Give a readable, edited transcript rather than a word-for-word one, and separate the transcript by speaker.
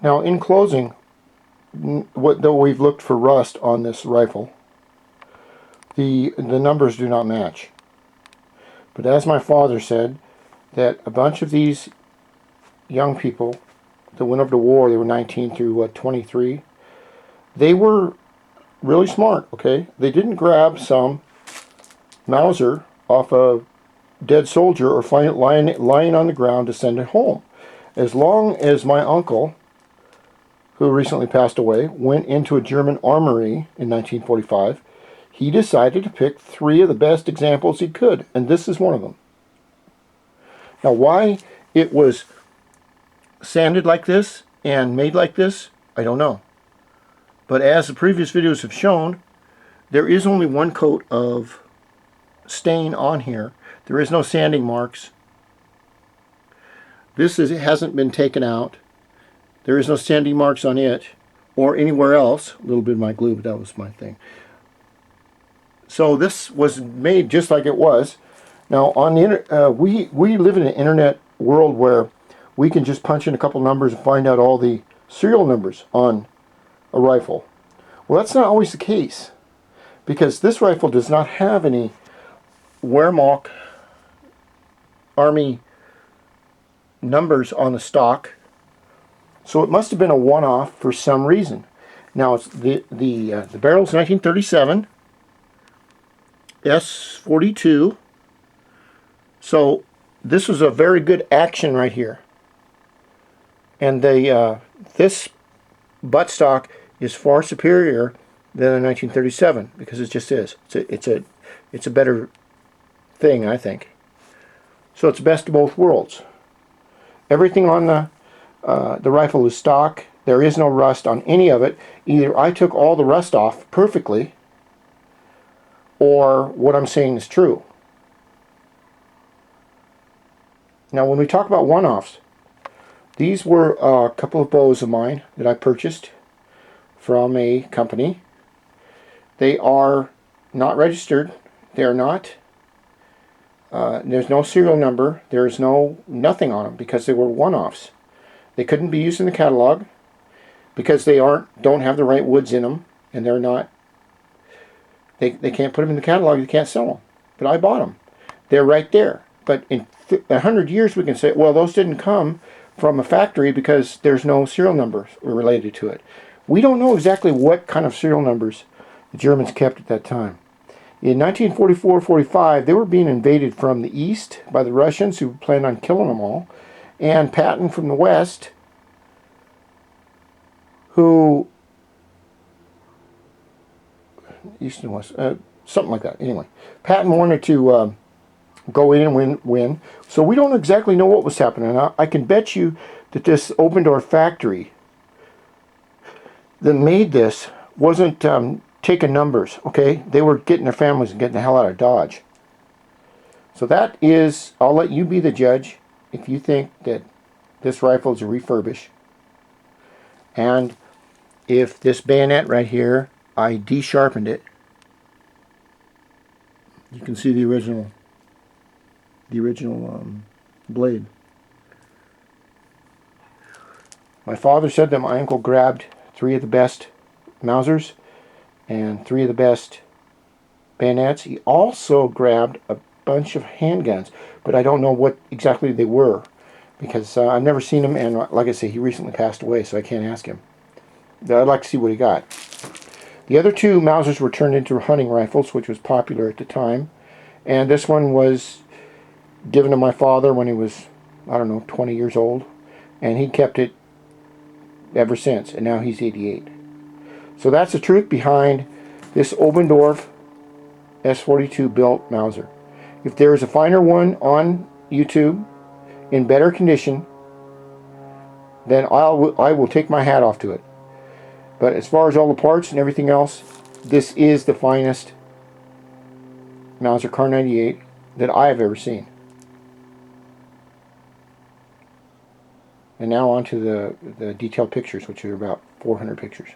Speaker 1: Now, in closing, though we've looked for rust on this rifle, the numbers do not match. But as my father said, that a bunch of these young people that went over to war, they were 19 through 23, they were really smart, okay? They didn't grab some Mauser off a dead soldier or find it lying on the ground to send it home. As long as my uncle, who recently passed away, went into a German armory in 1945, he decided to pick 3 of the best examples he could, and this is one of them. Now, why it was sanded like this and made like this, I don't know. But as the previous videos have shown, there is only one coat of stain on here. There is no sanding marks. It hasn't been taken out. There is no sanding marks on it or anywhere else. A little bit of my glue, but that was my thing. So this was made just like it was. Now, on the we live in an internet world where we can just punch in a couple numbers and find out all the serial numbers on a rifle. Well, that's not always the case, because this rifle does not have any Wehrmacht Army numbers on the stock, so it must have been a one-off for some reason. Now, it's the barrel's 1937, S42. So this was a very good action right here, and this buttstock is far superior than the 1937 because it just is. It's a better thing, I think. So it's best of both worlds. Everything on the rifle is stock. There is no rust on any of it. Either I took all the rust off perfectly, or what I'm saying is true. Now, when we talk about one-offs, these were a couple of bows of mine that I purchased from a company. They are not registered. They are not. There's no serial number. There's nothing on them because they were one-offs. They couldn't be used in the catalog because they don't have the right woods in them, and they're not. They can't put them in the catalog. You can't sell them. But I bought them. They're right there. But in 100 years, we can say, well, those didn't come from a factory because there's no serial numbers related to it. We don't know exactly what kind of serial numbers the Germans kept at that time. In 1944-45, they were being invaded from the east by the Russians, who planned on killing them all, and Patton from the west, who east and west, something like that. Anyway, Patton wanted to go in and win. So we don't exactly know what was happening. I can bet you that this open door factory that made this wasn't taking numbers, okay? They were getting their families and getting the hell out of Dodge. So that is, I'll let you be the judge if you think that this rifle is a refurbish. And if this bayonet right here, I de-sharpened it. You can see the original blade. My father said that my uncle grabbed 3 of the best Mausers and 3 of the best bayonets. He also grabbed a bunch of handguns, but I don't know what exactly they were because I've never seen them, and like I say, he recently passed away, so I can't ask him. But I'd like to see what he got. The other 2 Mausers were turned into hunting rifles, which was popular at the time, and this one was given to my father when he was, I don't know, 20 years old, and he kept it ever since, and now he's 88. So that's the truth behind this Obendorf S42 built Mauser. If there is a finer one on YouTube in better condition, then I will take my hat off to it. But as far as all the parts and everything else, this is the finest Mauser Kar 98 that I have ever seen. And now on to the detailed pictures, which are about 400 pictures.